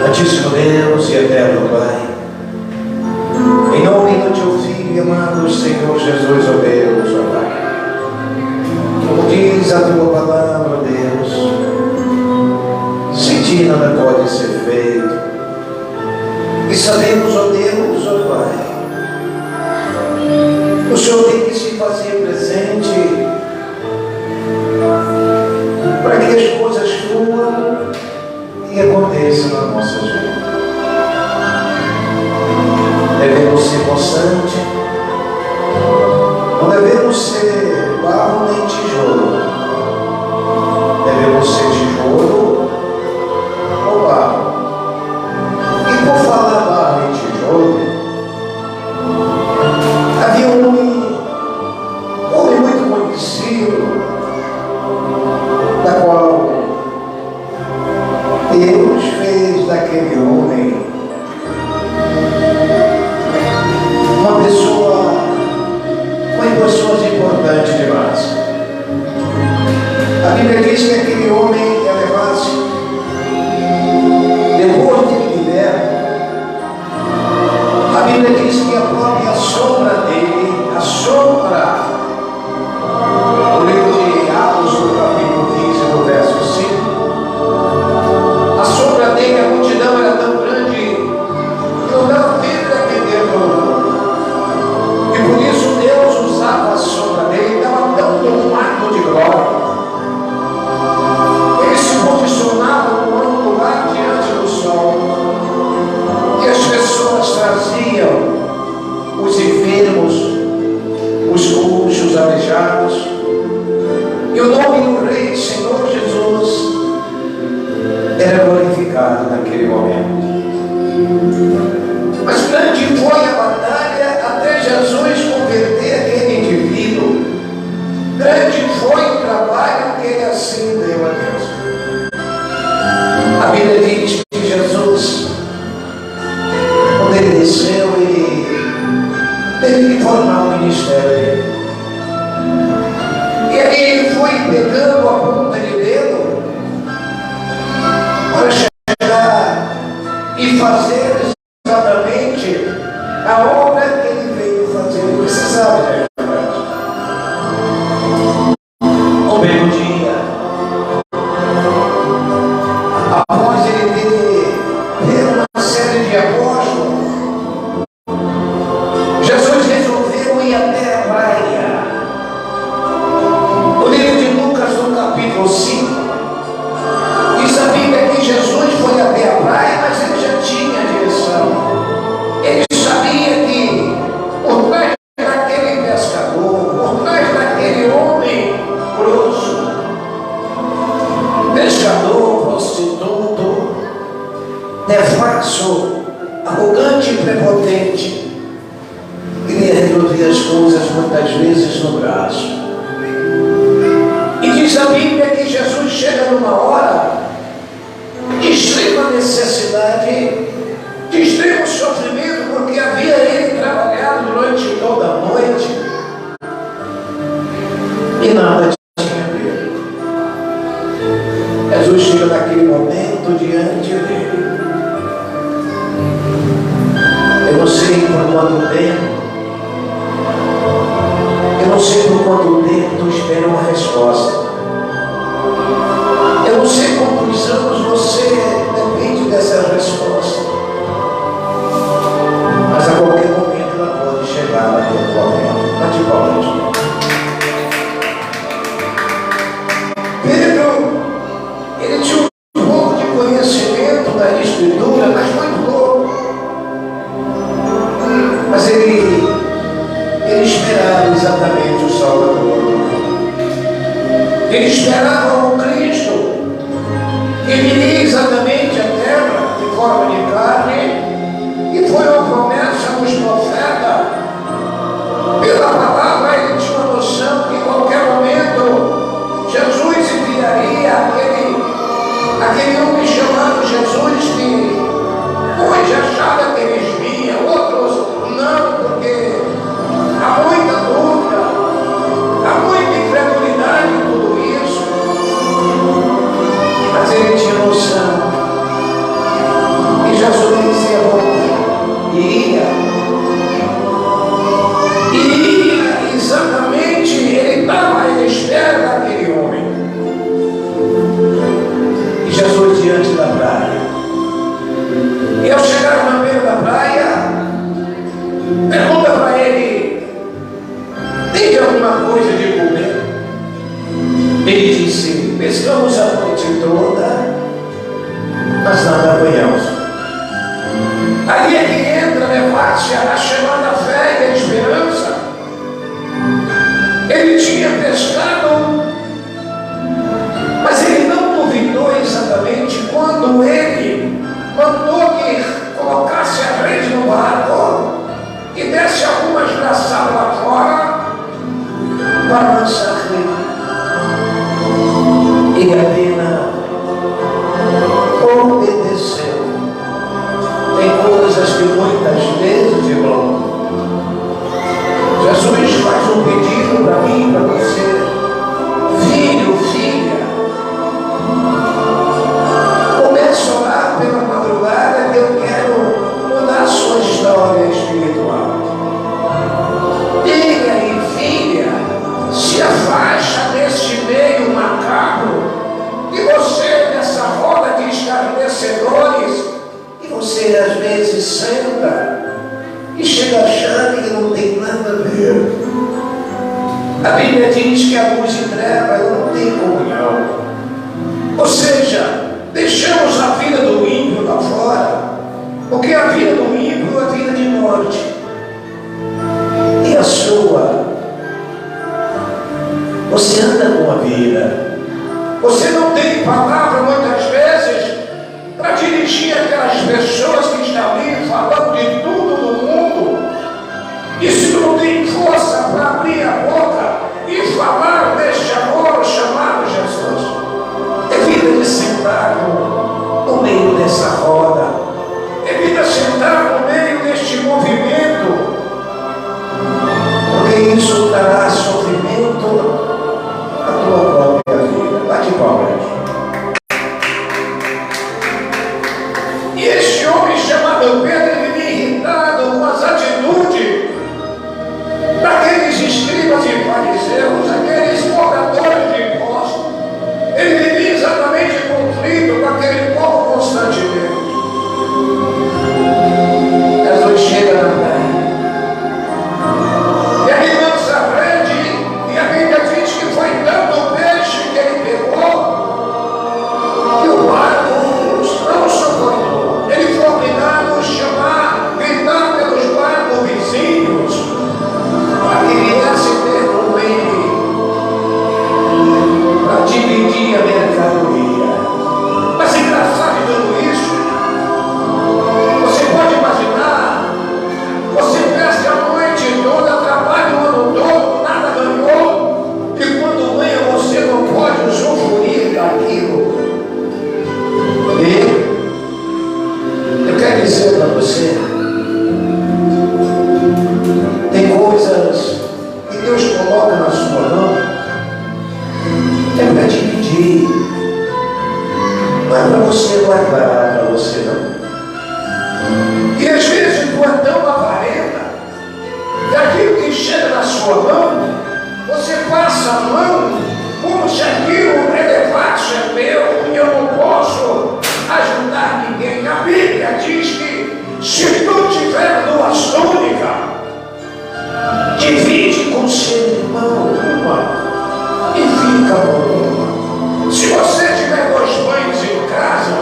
Santíssimo Deus e eterno Pai, em nome do Teu Filho e amado Senhor Jesus, ó Deus, ó Pai, como diz a Tua palavra, ó Deus, sem Ti nada pode ser feito, e sabemos, ó Deus, ó Pai, o Senhor tem que se fazer presente para que as coisas fluam e aconteçam na nossa vida. Devemos ser constante, não devemos ser barro nem tijolo, devemos ser tijolo ou barro. E por falar barro e tijolo, havia um homem muito conhecido, da qual Deus fez daquele homem uma pessoas importante demais. A Bíblia diz que aquele homem ia levar-se, depois de liberto, a Bíblia diz que a própria sombra dele, a sombra, no livro de Atos, no capítulo 15, no verso 5, a sombra dele, a multidão era tão grande que não dava tempo de atender todo mundo. E por isso Deus usava a sombra dele, estava tão tomado de glória. Ele se posicionava num lugar diante do sol, e as pessoas traziam os enfermos, os coxos, os aleijados, e o nome do Rei Senhor Jesus era glorificado naquele momento. Mas grande foi a batalha até Jesus converter aquele indivíduo. Grande foi o trabalho que ele assim deu a Deus. A Bíblia diz que Jesus, quando ele desceu, ele teve que formar o ministério dele. E aí ele foi pegando a ponta de dedo para chegar e fazer exatamente a obra que ele veio fazer. Você sabe, né? Um belo dia, após ele ter uma série de apóstolos, Jesus resolveu ir até a praia. O livro de Lucas, no capítulo 5, diz a Bíblia que Jesus foi até a praia, mas ele já tinha direção. Ele sabia que por trás daquele pescador, por trás daquele homem grosso, pescador, prostituto, devasso, arrogante e prepotente, queria resolver as coisas muitas vezes no braço. E diz a Bíblia que Jesus chega numa hora de extrema necessidade, de extremo sofrimento, porque havia ele trabalhado durante toda a noite e nada tinha dele. Jesus chega naquele momento diante dele. Eu não sei por quanto tempo, eu não sei por quanto tempo tu espera uma resposta. Eu não sei quantos anos você depende dessa resposta. Mas a qualquer momento ela pode chegar na tua vida. Bate palmas. Pedro, ele tinha um pouco de conhecimento da Escritura, mas muito pouco. Mas ele esperava exatamente o Salvador. Ele esperava o Cristo que viria exatamente à terra de forma de carne, e foi uma promessa dos profetas. Pela palavra ele tinha uma noção que em qualquer momento Jesus enviaria aquele homem chamado Jesus, que hoje achava que eles vinham, outros não, porque há muita dúvida, há muita incredulidade em tudo isso. Ele disse: pescamos a noite toda, mas nada apanhamos. Ali é que entra, levar-se a chamada fé e a esperança. Ele tinha pescado, mas ele não duvidou exatamente quando ele mandou que colocasse a rede no barco e desse algumas braçadas lá fora para lançar a rede. E a Bina obedeceu. Tem coisas que muitas vezes, irmão, Jesus faz um pedido para mim, para você: filho, filha, comece a orar pela madrugada, que eu quero mudar a sua história espiritual. Filha e filha, se afasta deste meio macabro, e você nessa roda de escarnecedores, e você às vezes senta e chega achando que não tem nada a ver. A Bíblia diz que a luz e treva não tem comunhão. Ou seja, deixamos a vida do ímpio lá fora, porque a vida do ímpio é a vida de morte. E a sua? Você anda com a vida. Você não tem palavra muitas vezes para dirigir aquelas pessoas que estão ali falando de tudo do mundo. E se tu não tem força para abrir a boca e falar deste amor chamado Jesus, é vida de sentar no meio dessa roda, é vida de sentar no meio deste movimento, porque isso dará sofrimento à tua própria vida. Bate palmas. E este homem chamado Pedro, ele me irritado com as atitudes daqueles escribas e fariseus, aqueles cobradores de impostos. Ele vivia exatamente em conflito com aquele povo constantemente. Jesus chega na praia e ele lança a rede, e a Bíblia diz que foi tanto peixe que ele pegou que o barco não suportou. Ele foi obrigado a chamar, gritar pelos barcos vizinhos para que viesse ter com ele para dividir a mercadoria. Mas engraçado de tudo isso, você pode imaginar, você pesca a noite toda, trabalha o ano todo, nada ganhou, e quando ganha você não pode usufruir daquilo. E eu quero dizer para você, tem coisas que Deus coloca na sua mão, é para dividir, não é para você guardar para você não. E às vezes tu é tão avarenta que aquilo que chega na sua mão, você passa a mão como se aquilo elevasse é meu e eu não posso ajudar ninguém. A Bíblia diz que se tu tiver duas túnicas, divide com seu irmão uma e fica com uma. Se você tiver dois pães em casa,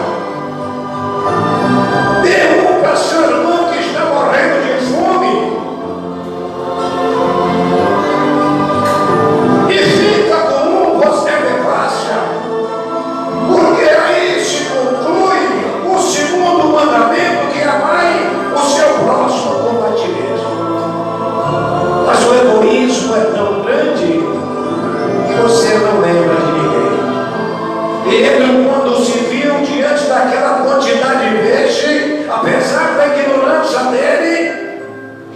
dê um para seu irmão que está morrendo de fome e fica com um, você devassa, porque aí se conclui o segundo mandamento, que é amai o seu próximo como a ti mesmo. Mas o egoísmo é tão grande que você não lembra de ninguém. Pedro, quando se viu diante daquela quantidade de peixe, apesar da ignorância dele,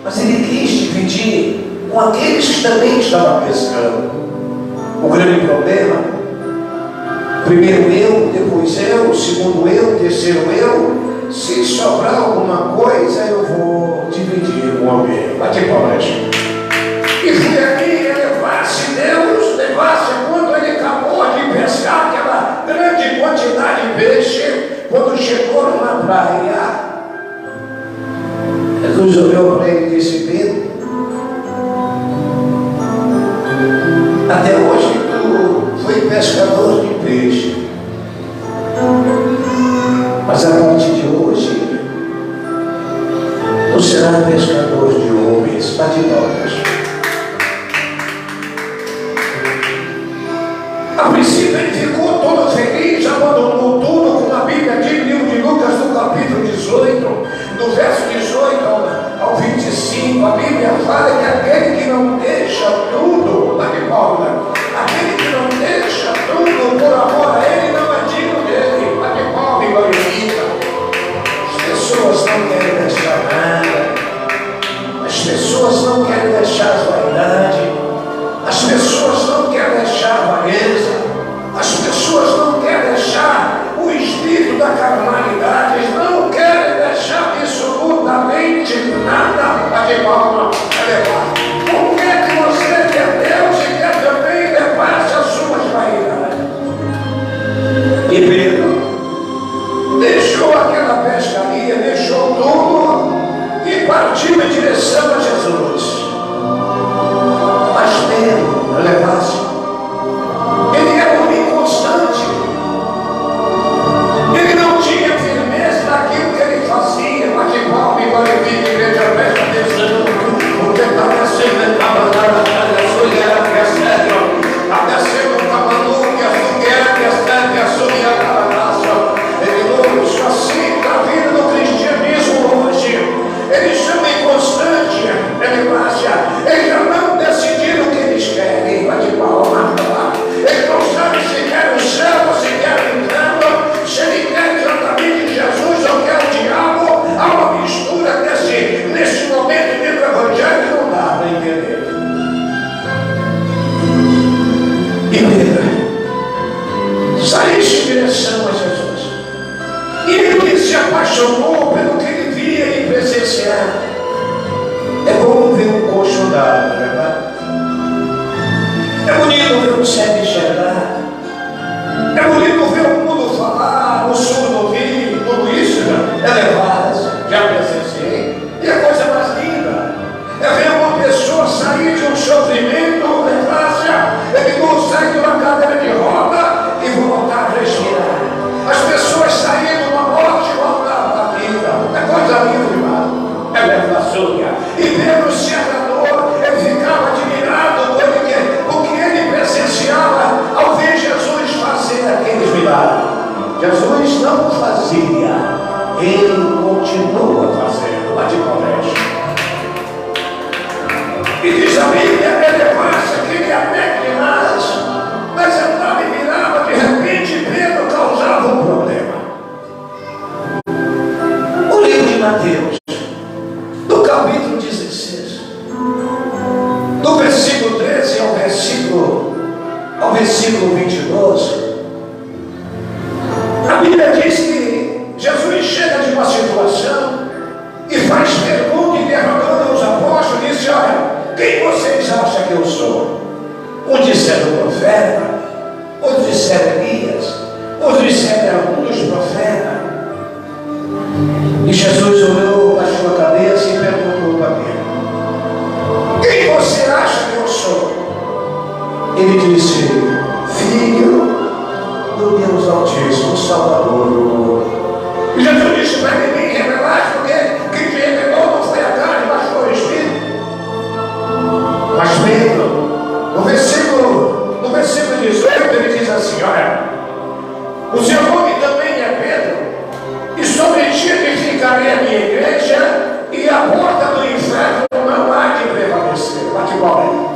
mas ele quis dividir com aqueles que também estavam pescando. O grande problema: primeiro eu, depois eu, segundo eu, terceiro eu. Se sobrar alguma coisa, eu vou dividir com alguém. Bate palmas. E foi aqui, levasse Deus, levasse quando ele acabou de pescar aquela grande quantidade de peixe, quando chegou numa praia, Jesus olhou para ele e disse: Pedro, até hoje tu foi pescar princípio ele ficou todo feliz, abandonou tudo, como a Bíblia diz no livro de Lucas, no capítulo 18, do verso 18 ao 25, a Bíblia fala que aquele que não deixa tudo, aquele que não deixa tudo por amor a ele não é digno dele, e glorifica. As pessoas não querem deixar nada, as pessoas não querem deixar a vaidade, as pessoas não querem deixar a avareza, as pessoas não querem deixar o espírito da carnalidade, eles não querem deixar absolutamente nada para que palma levar. Por que você quer Deus e quer também levar-se as suas vaidades? E Pedro deixou aquela pescaria, deixou tudo e partiu em direção a Jesus. Mas Pedro, levasse, ele era um inconstante, ele não tinha firmeza naquilo que ele fazia. Mas que mal me glorifique, igreja, presta atenção, porque está descendo a banana, a fogueira que é sério, está descendo a camandu, que a fogueira que é sério, a fogueira da graça. Ele não só assim na vida do cristianismo hoje, eles são inconstantes, eles já não decidiram o que eles querem, vai de palma. Eles não sabem se querem o céu ou se querem o inferno, se ele quer exatamente Jesus ou quer o diabo. Há uma mistura nesse momento dentro do evangelho que não dá para entender. E Pedro saísse em direção a Jesus, e ele se apaixonou pelo que ele via e presenciar. É bom ver um coxo andar, não é verdade? É bonito ver um cego enxergar. É bonito ver o mundo falar, o surdo ouvir, tudo isso é levado, já presenciei. E a coisa mais linda é ver uma pessoa sair de um sofrimento, ele consegue uma cadeira de roda e voltar a respirar. As pessoas saírem de uma morte e voltar para a vida. É coisa linda demais. É verdaçúria. E Pedro se agradou, ele ficava admirado com o que ele presenciava ao ver Jesus fazer aqueles milagres. Jesus não fazia, ele continua fazendo, mas de colégio. E diz a Bíblia, ele passa aquele até que mais, mas andava e virava, de repente Pedro causava um problema. O livro de Mateus, do capítulo 16, do versículo 13 ao versículo 22, a Bíblia diz que Jesus chega de uma situação e faz pergunta interrogando os apóstolos e diz: olha, quem vocês acham que eu sou? Uns disseram profeta, outros disseram Elias, outros disseram um dos profetas. E Jesus olhou, baixou a cabeça e perguntou para Pedro: quem você acha que eu sou? Ele disse: filho do Deus Altíssimo, Salvador do mundo. E Jesus disse para ele: revelaste, porque quem te revelou não foi a carne, mas foi o Espírito. Mas Pedro, no versículo 18, ele diz assim: olha, o seu nome também é Pedro, e sobre ti edificarei a minha igreja, e a porta do inferno não há de prevalecer. Bate bola.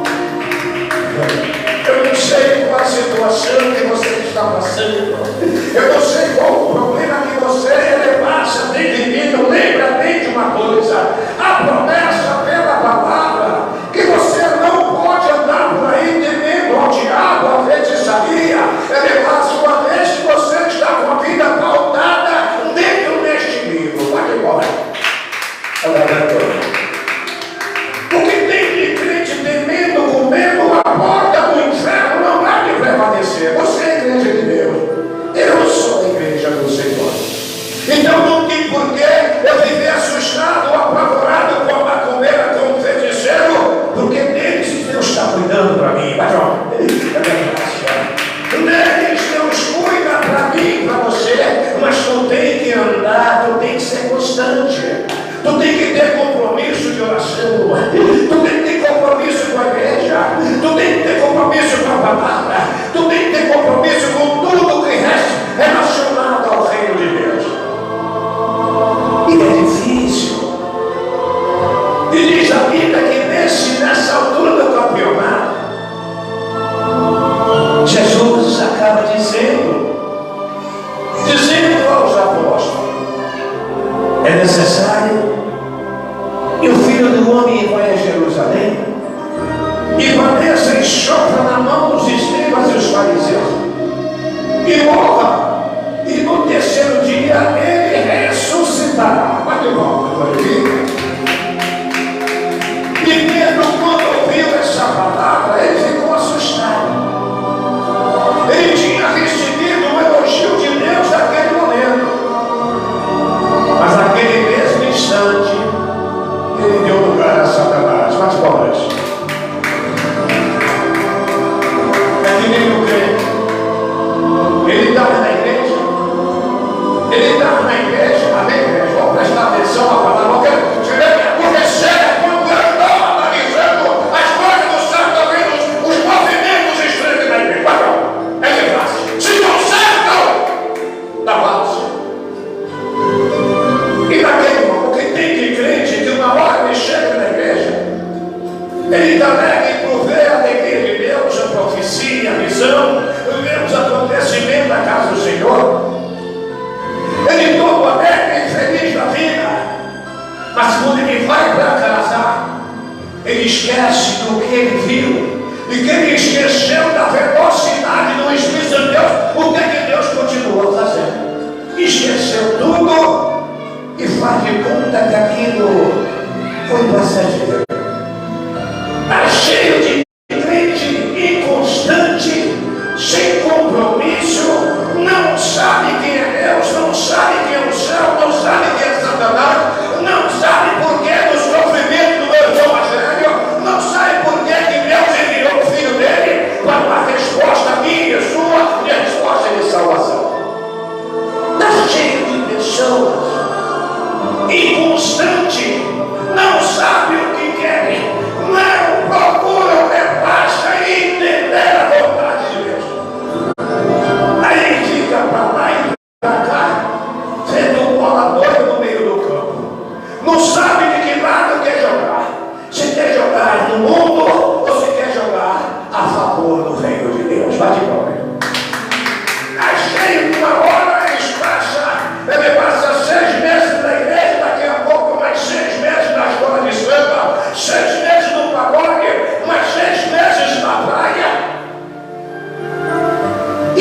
Eu não sei qual a situação que você está passando, eu não sei qual o problema que você passa, tem vivido. Lembra bem de uma coisa: a promessa pela palavra, que você não pode andar por aí temendo ao diabo, a feitiçaria, levar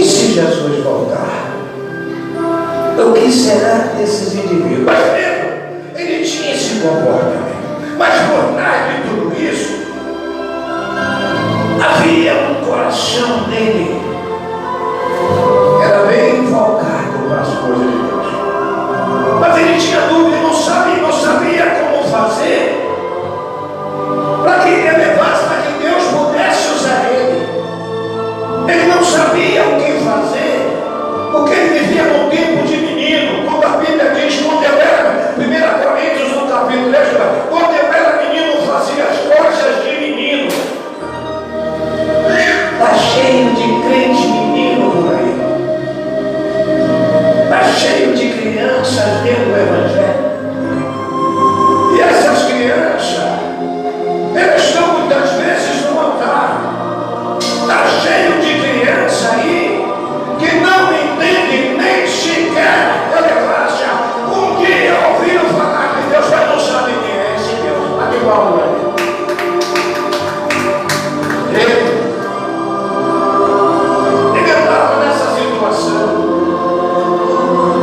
se Jesus voltar? O que será desses indivíduos? Mas Pedro, ele tinha esse comportamento. Mas por trás de tudo isso, havia um coração dele. Era bem focado para as coisas de Deus. Mas ele tinha dúvida, não sabia como fazer para que ele levasse, para que Deus pudesse usar ele. Ele não sabia o que fazer, porque ele vivia num tempo de menino, quando a Bíblia diz, quando eu era, 1 Coríntios, no capítulo 10, quando eu era menino, fazia as coisas de menino. Está cheio de crente menino por aí. Está cheio de crianças dentro do Evangelho. E essas crianças, elas estão muitas vezes no altar. Está cheio de criança aí que não entende nem sequer a relevância. Um dia ouviram falar de Deus, mas não sabe quem é esse Deus. Mas que igual ele estava nessa situação,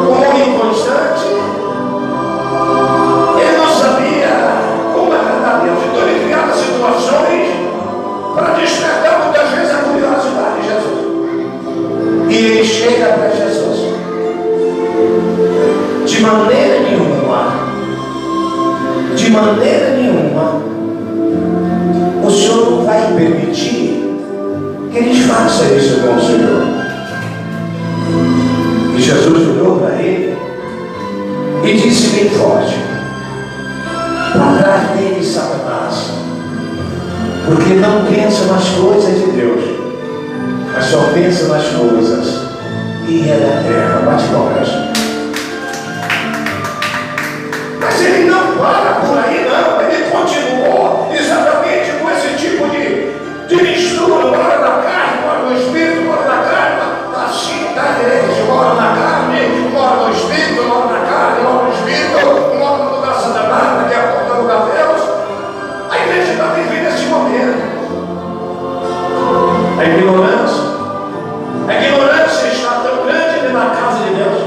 um homem inconstante. Ele não sabia como agradar a Deus. Então ele criava situações para despertar muitas vezes a curiosidade de Jesus. E ele chega para Jesus. De maneira nenhuma, o Senhor não vai permitir que eles façam isso com o Senhor. E Jesus olhou para ele e disse bem forte: para trás dele, Satanás, porque não pensa nas coisas de Deus, mas só pensa nas coisas que é da terra. Bate palmas. Mas ele não para por aí, não. Ele continuou exatamente com esse tipo de mistura. Ora na carne, ora no espírito, ora na carne. Assim está a igreja. Ora na carne, ora no espírito, ora na carne, ora no espírito, ora no lugar Satanás, daqui a pouco no lugar Deus. A igreja está vivendo esse momento. A ignorância está tão grande na casa de Deus,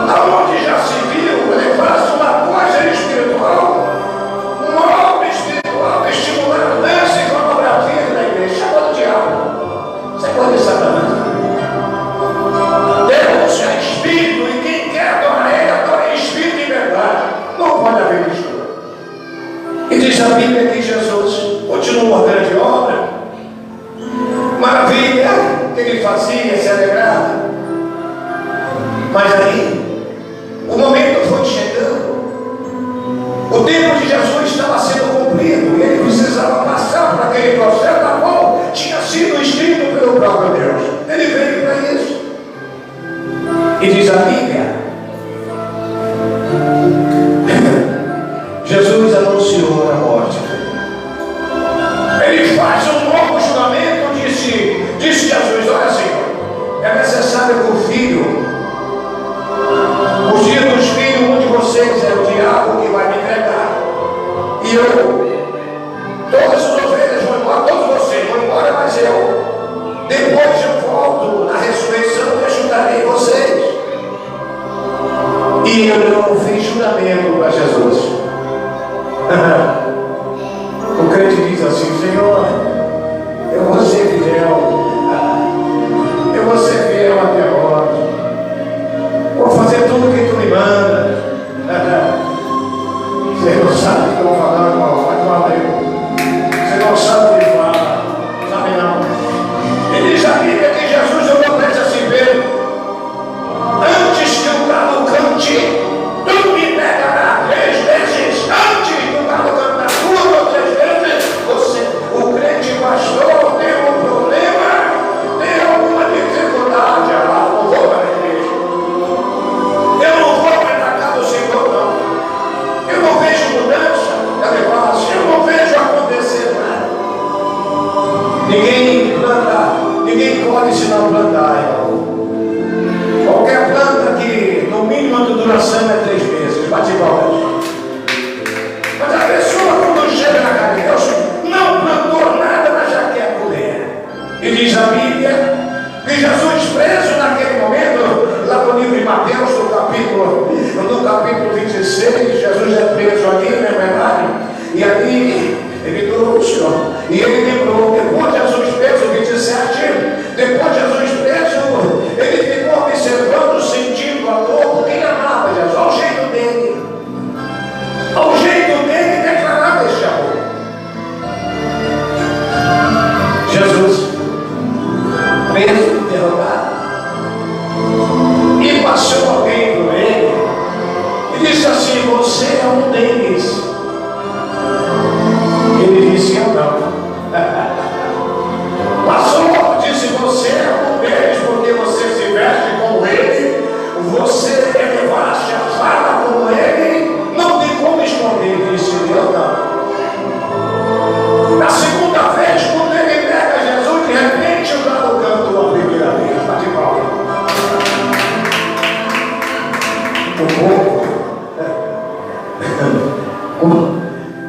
aonde já se viu levar uma coisa espiritual, um homem espiritual, estimular a dança e pornografia na igreja. Isso é coisa do diabo, isso é coisa de Satanás. Deus é espírito e quem quer adorar ele, adora em espírito e verdade. Não pode haver mistura. E diz a Bíblia que Jesus continua a grande obra. Maravilha que ele fazia, se alegrava. Mas aí, o momento foi chegando. O tempo de Jesus estava sendo cumprido e ele precisava passar por aquele processo da qual tinha sido escrito pelo próprio Deus. Ele veio para isso. E diz a Bíblia, Jesus anunciou a morte. Ele faz um novo juramento, disse Jesus: olha, Senhor, é necessário que o filho, os dias dos filhos, um de vocês é o diabo que vai me entregar. E todas as ovelhas vão embora, todos vocês vão embora, mas depois eu volto na ressurreição e ajudarei vocês. E eu fiz juramento para Jesus. O crente diz assim: Senhor, eu vou ser fiel, até a morte, vou fazer tudo o que tu me manda. Você não sabe o que eu vou falar, irmão, mas valeu. Você não sabe o que fala, sabe não. Ele diz a Bíblia que Jesus olhou para ele assim: Pedro, antes que o galo cante, tu me negarás 3 vezes. Antes que o galo cantar 2 ou 3 vezes, o crente pastor, tem um problema, tem alguma dificuldade. Eu não vou para a igreja, eu não vou para a casa do Senhor, não. Eu não vejo mudança, eu não vejo acontecer nada. Ninguém planta, ninguém colhe se não plantar, irmão. Qualquer planta que no mínimo de duração é 3 meses, bate palmas. Mas a pessoa, quando chega na casa de Deus, não plantou nada, mas já quer colher. E diz a Bíblia que Jesus capítulo 26, Jesus é preso ali, não é verdade? E ali ele trouxe, e ele lembrou, depois de Jesus preso, 27, depois de Jesus preso, ele ficou observando, sentindo a dor, porque ele amava Jesus, ao jeito dele. Ao jeito dele declarava este amor. Jesus, preso, derrotado, e passou alguém por ele e disse assim: você é um deles. Ele disse: eu não. Passou, disse: você é um deles, porque você se veste como ele, você elevaste a fala como ele, não tem como esconder. Disse: eu não. Na segunda vez, quando ele nega Jesus, de repente o galo cantou a primeira vez. Bate palma.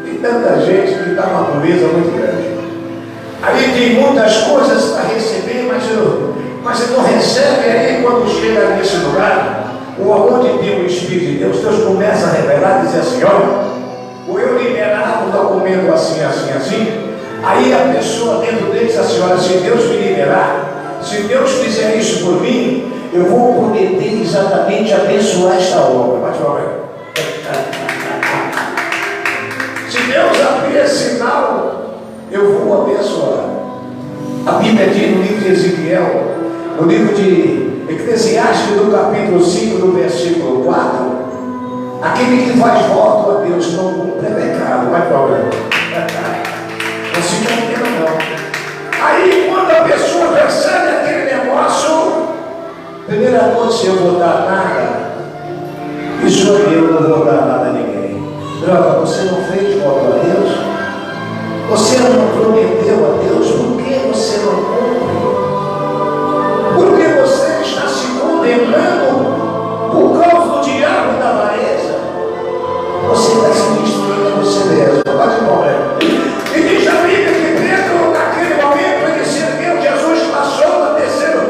Tem tanta gente que está uma pobreza muito grande. Ali tem muitas coisas para receber, mas não recebe. Aí quando chega nesse lugar, ou aonde tem o Espírito de Deus, Deus começa a revelar e dizer assim: olha, ou eu liberar um documento assim, assim, assim. Aí a pessoa dentro dele diz assim: olha, se Deus me liberar, se Deus fizer isso por mim, eu vou poder exatamente abençoar esta obra. Pode falar. Se Deus abrir esse sinal, eu vou abençoar. A Bíblia diz no livro de Ezequiel, no livro de Eclesiastes, no capítulo 5, no versículo 4, aquele que faz voto a Deus não cumpre é pecado. Vai falar. Não se condena não. Aí quando a pessoa recebe aquele negócio, primeira coisa, se eu vou dar nada, isso eu não vou dar nada a ninguém. Droga, você não fez voto a Deus? Você não prometeu a Deus? Por que você não cumpre? Porque você está se condenando por causa do diabo e da avareza. Você está se destruindo a você mesmo. Pode morrer. E diz a Bíblia que Pedro, naquele momento, ele se ergueu, Jesus passou no terceiro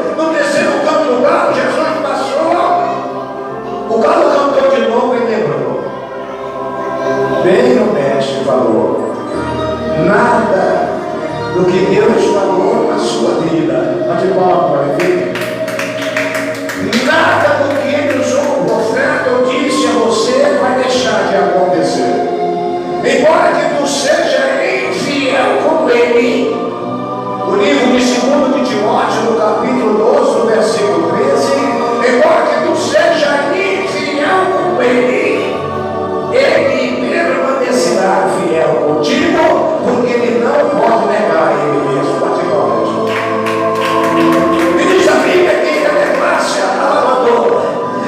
canto do galo, Jesus passou. O galo cantou de novo e lembrou. Bem o mestre falou, nada do que Deus falou na sua vida, nada do que ele usou o profeta ou disse a você vai deixar de acontecer. Embora que tu seja infiel com ele, o livro de 2 de Timóteo, no capítulo 12, no versículo 13, embora que tu seja infiel com ele permanecerá fiel contigo, porque ele não pode negar ele mesmo. E diz a Bíblia que a Márcia, ela mandou,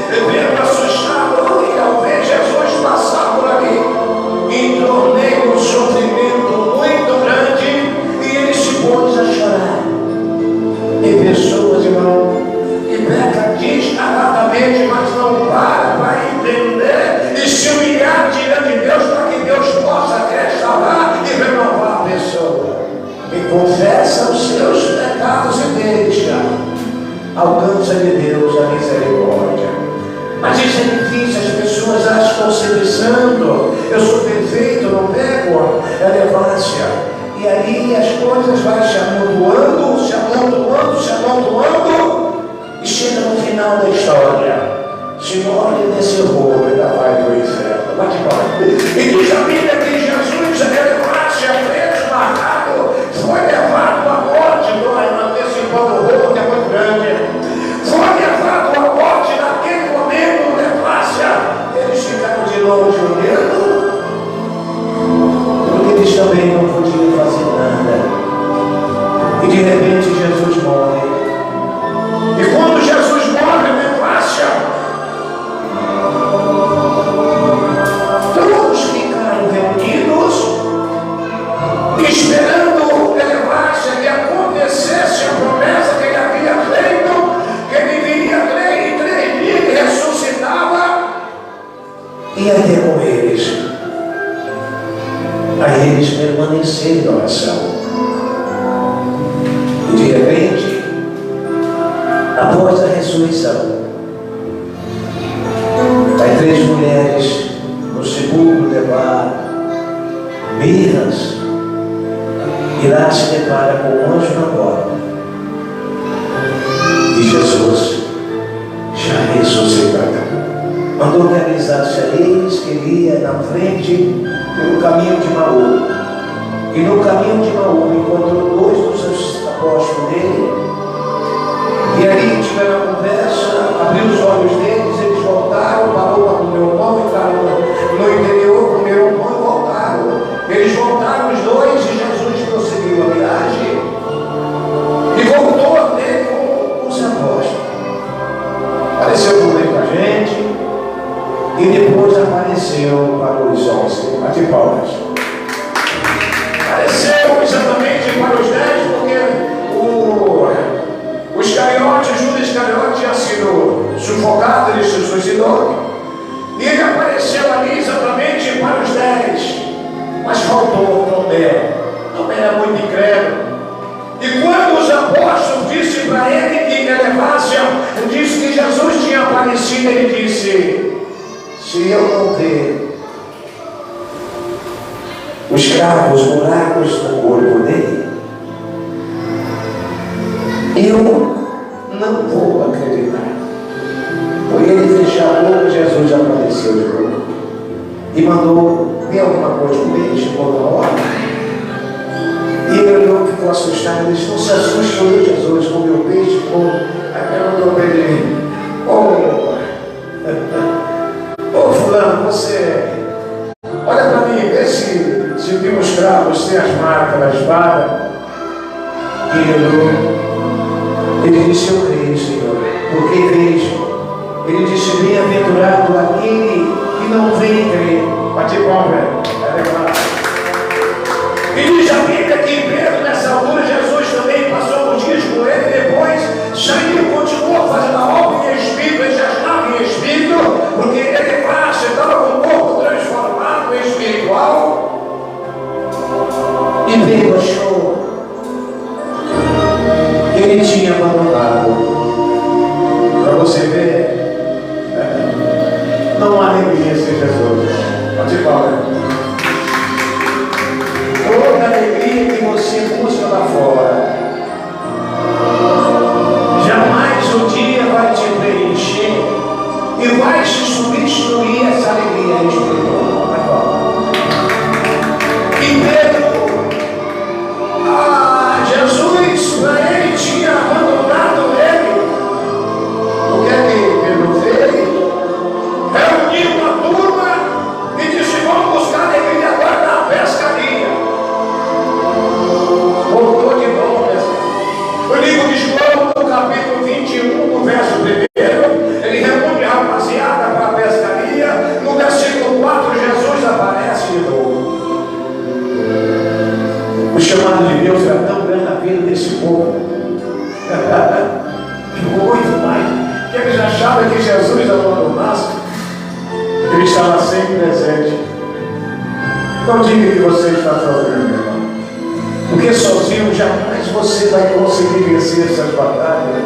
vendo assustado, e ao ver Jesus passar por ali, entrou nele um sofrimento muito grande, e ele se pôs a chorar. E pessoas, irmão, que peca descaradamente, mas não para entender e se humilhar diante de Deus, para que Deus possa restaurar e renovar a pessoa. E confessa os seus pecados e deixa. Alcança de Deus a misericórdia. Mas isso é difícil, as pessoas acham que estão se pensando, eu sou perfeito, não pego, é levância. E aí as coisas vão se amontoando, e chega no final da história. Se morre desse rolo, ainda vai para o inferno. Bate palma. E diz a Bíblia que Jesus, elevasse a preso, marcado, foi levado à morte, antecipando o rolo que é muito grande. Foi levado à morte naquele momento, levasse. Eles ficaram de longe olhando, porque eles também não podiam fazer nada. E de repente Jesus morre. E quando Jesus morre, levasse. Todos ficaram reunidos, esperando elevar-se, que acontecesse a promessa que ele havia feito, que ele viria crer em 3 dias e ressuscitava, e ia ter com eles. Aí eles permaneceram em oração. E de repente, após a ressurreição, as 3 mulheres observara com o anjo na porta. E Jesus, já ressuscitado, mandou realizar eis que ele ia na frente pelo caminho de Maú. E no caminho de Maú encontrou dois dos seus apóstolos dele. E ali tiveram uma conversa, abriu os olhos deles, eles voltaram, parou para comer o pão, entraram no interior, comeram o pão e voltaram. Eles voltaram os dois e Jesus prosseguiu a viagem e voltou até com os apóstolos. Apareceu também com a gente e depois apareceu para os 11. Bate palmas. Apareceu exatamente para os 10, porque o Iscariote, Judas Iscariote, tinha sido sufocado, ele se suicidou. E ele apareceu ali exatamente para os 10. Mas faltou Tomé. Tomé era muito incrédulo. E quando os apóstolos disseram para ele que levasse, disse que Jesus tinha aparecido, ele disse: se eu não ver os cravos, buracos no corpo dele, eu não vou acreditar. Por ele fechar a boca, Jesus apareceu de novo e mandou ver alguma coisa com ele, chegou na hora. E ele olhou, ficou assustado, ele disse: não se assuste, foi Jesus, comeu peixe, aquela mandou para ele: ô fulano, você olha para mim, vê se tem os cravos, tem as marcas da espada. E ele olhou. Ele disse: eu creio, Senhor, porque creio. Ele disse: bem-aventurado aquele que não vem crer. Bate palma, é legal. E diz a Bíblia que Pedro, nessa altura, Jesus também passou uns dias com ele, depois saiu e continuou fazendo a obra em espírito. Ele já estava em espírito, porque ele passa, estava com o corpo transformado em espiritual. E Pedro achou que ele tinha abandonado. Para você ver, não há alegria sem Jesus. Pode falar. Toda alegria que você busca lá fora, jamais um dia vai te preencher e vai te substituir essa alegria espiritual. Vai falar. E Pedro, Jesus, para ele, tinha abandonado ele. O que é que Pedro fez? Reuniu uma turma e disse: vamos buscar alegria agora na pescaria. Voltou de volta. O livro de João, no capítulo 21, no verso 1, ele reúne a rapaziada para a pescaria. No versículo 4, Jesus aparece de novo. O chamado de Deus era tão grande na vida desse povo. Muito mais. Que eles achavam que Jesus abandonasse. Ele estava sempre presente. Não diga que você está sozinho, meu irmão. Porque sozinho jamais você vai conseguir vencer essas batalhas.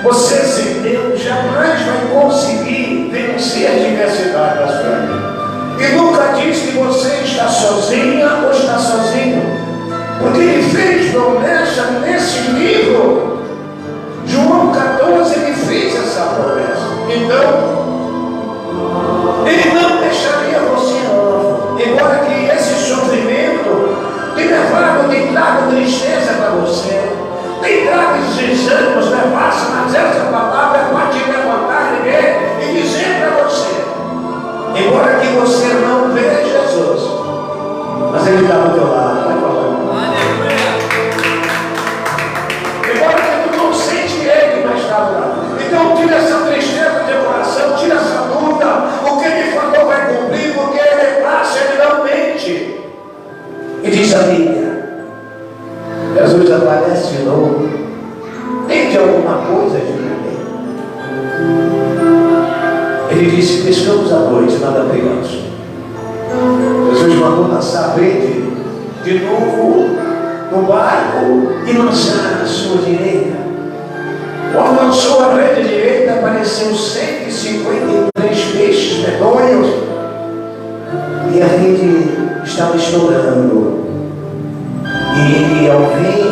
Você sem Deus jamais vai conseguir vencer a diversidade da sua vida. E nunca diz que você está sozinha ou está sozinho. Porque ele fez promessa nesse livro. João 14, ele fez essa promessa. Então, ele não deixaria você órfão. Embora que esse sofrimento tenha levado, tem trago tristeza para você, tem trago desânimos, levasse, mas essa palavra é para te levantar e dizer para você. Embora que você não veja Jesus, mas ele está ao teu lado, vai falando. Embora que tu não sente ele, mas está ao lado. Então tira essa tristeza de coração, tira essa dúvida. O que ele falou vai cumprir, porque ele passa, ele não mente. E diz a Bíblia, Jesus aparece de novo. Tem de alguma coisa de mim? Ele disse: pescamos à noite, nada pegamos. Jesus mandou lançar a rede de novo no barco e lançar a sua direita. Quando lançou a rede direita, apareceu 153 peixes medonhos e a rede estava estourando. E E ao ver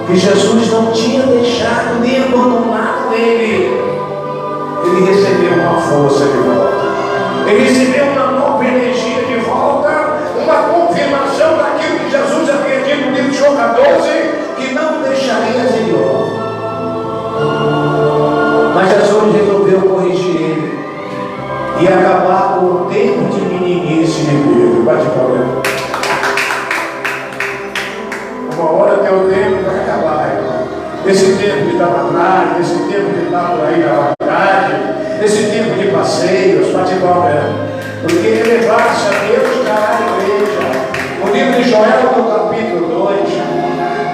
que Jesus não tinha deixado nem abandonado ele recebeu uma força de volta. Ele recebeu uma nova energia de volta, uma confirmação daquilo que Jesus havia dito no livro de João 14, que não deixaria de novo. Mas Jesus resolveu corrigir ele e acabar com o tempo de meninice de Pedro. Bate palma. Uma hora teu tempo vai acabar, irmão. Esse tempo de estar atrás, esse tempo de estar por aí na vaidade, esse tempo de passeios, bate palma. Porque elevar-se a Deus trará a igreja. O livro de Joel, no capítulo 2,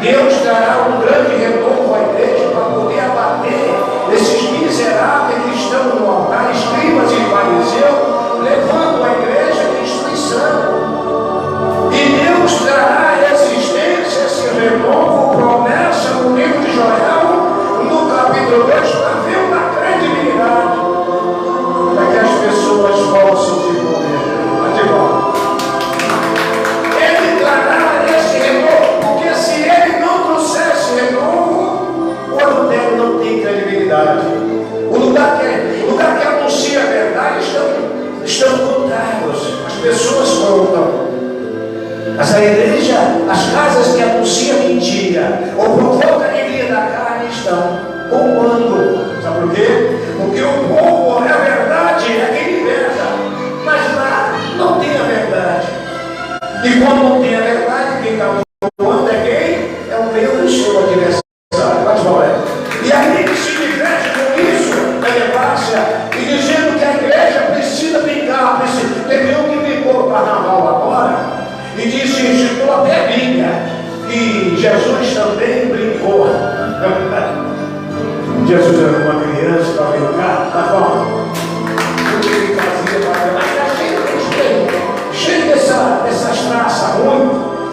Deus trará um grande renovo à igreja para poder abater esses miseráveis que estão no altar, escribas e fariseus, levando a igreja à destruição. E Deus trará à existência esse renovo, promessa no livro de Joel, no capítulo 2, para ver uma credibilidade, para que as pessoas possam se converter. Ele trará esse renovo, porque se ele não trouxesse renovo, o adultério não tem credibilidade. O lugar que anuncia a verdade estão contrários. As pessoas contam. Mas a igreja, as casas que anunciam mentira ou provocam a alegria da carne estão poupando. Sabe por quê? Porque o povo é a verdade, é quem liberta. Mas lá não tem a verdade. E quando não tem a verdade, quem está poupando é quem? É o meu e o seu adversário. E aí ele se diverte com isso, elevar-se e dizendo que a igreja precisa brincar. Teve um que brigou no carnaval agora. E disse, citou até a Bíblia, que Jesus também brincou. Jesus era uma criança para brincar, tá bom? O que ele fazia para brincar? Mas cheio dessas traças ruins,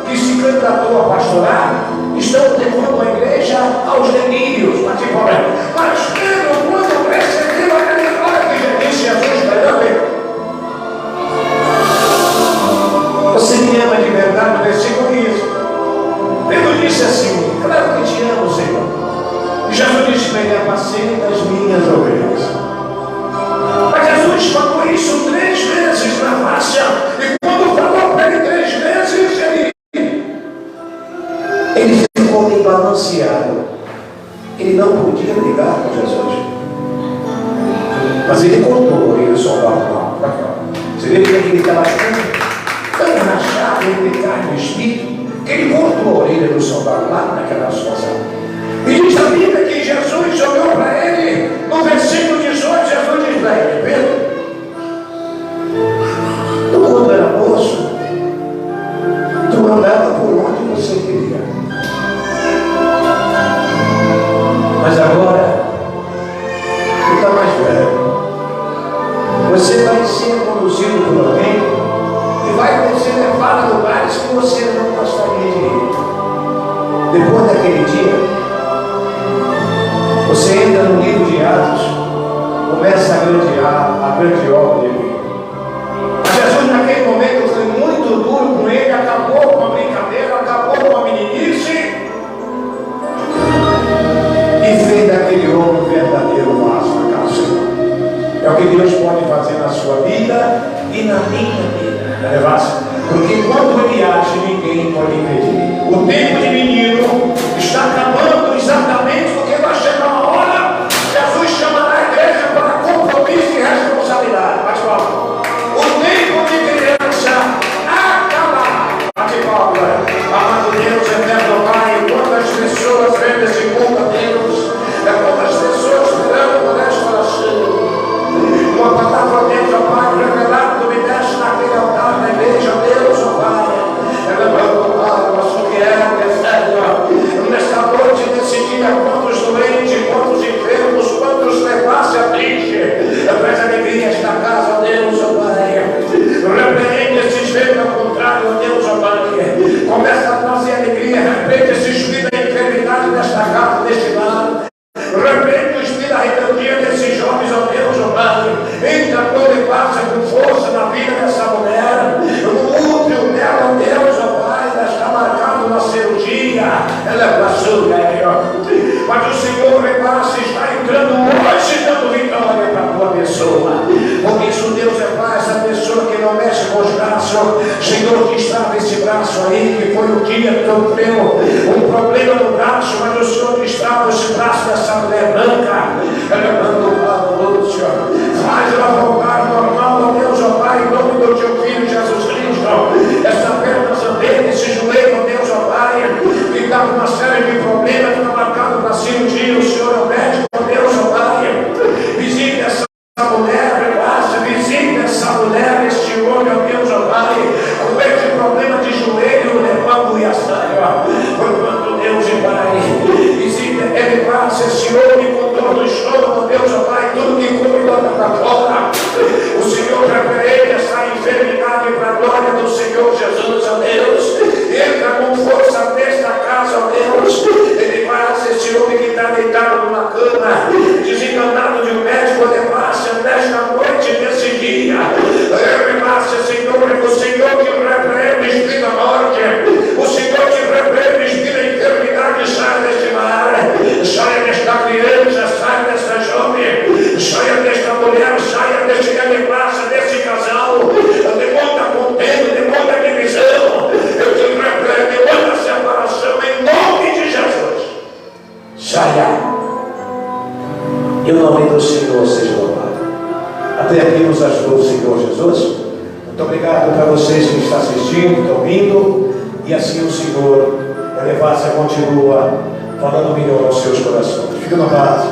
que se candidatou a pastorar, estão levando a igreja aos delírios. Mas Pedro, quando percebeu aquela hora que disse Jesus para ele, você me ama de verdade, no versículo 15. Pedro disse assim, claro que te amo, Senhor. E Jesus disse para ele, apacenta as minhas ovelhas. Mas Jesus falou isso 3 vezes na face. E quando falou para ele 3 vezes, ele ficou meio balanceado. Ele não podia brigar com Jesus. Mas ele contou, ele soldado lá. Você vê que ele estava tão rachado entre carne e espírito, que ele cortou a orelha do soldado lá naquela situação. E diz a Bíblia que Jesus olhou para ele, no versículo 18, Jesus diz para ele, Pedro, tu quando era moço, tu andava por onde você queria. Mas agora, tu está mais velho. Você vai ser conduzido por alguém e vai ser levado a lugares que você não gostaria de ir. Depois daquele dia, você entra no livro de Atos, começa a grande obra dele. Mas Jesus naquele momento foi muito duro com ele, acabou com a brincadeira, acabou com a meninice e fez daquele homem um verdadeiro vaso na casa do Senhor. É o que Deus pode fazer na sua vida e na minha vida. Porque quando ele age, ninguém pode impedir. O tempo de menino está acabando exatamente porque vai chegar uma hora, Jesus chamará a igreja para compromisso e responsabilidade. Bate palma. O tempo de criança acabará. Bate palma. Amado Deus, eterno Pai, quantas pessoas vêm desse mundo a Deus, quantas pessoas esperando por esta oração. Uma palavra Deus, ó Pai, revelado, me deixa naquele altar da igreja, Deus, ó Pai. Ela vai voltar, mas o que é, nesta noite, nesse dia, quantos forma do estômago, Deus, ó Pai, tudo que come bota para fora. O Senhor repreende essa enfermidade para a glória do Senhor Jesus, ó Deus. Entra com força nesta casa, ó Deus. Ele faz esse homem que está deitado numa cama, desenganado de um médico de massa, nesta noite, nesse dia. Massa, Senhor, é o Senhor que repreende o espírito da morte. O Senhor que repreende o espírito da enfermidade. Sai deste mar, saia desta criança, saia desta jovem, saia desta mulher, saia deste animaça, desse casal. Demônio da contenda, demônio da divisão. Eu te repreendo, demônio da separação, em nome de Jesus. Saia. E o nome do Senhor seja louvado. Até aqui nos ajudou o Senhor Jesus. Muito obrigado para vocês que estão assistindo, estão ouvindo. E assim o Senhor, a Elevância continua falando melhor aos seus corações. Fica na paz.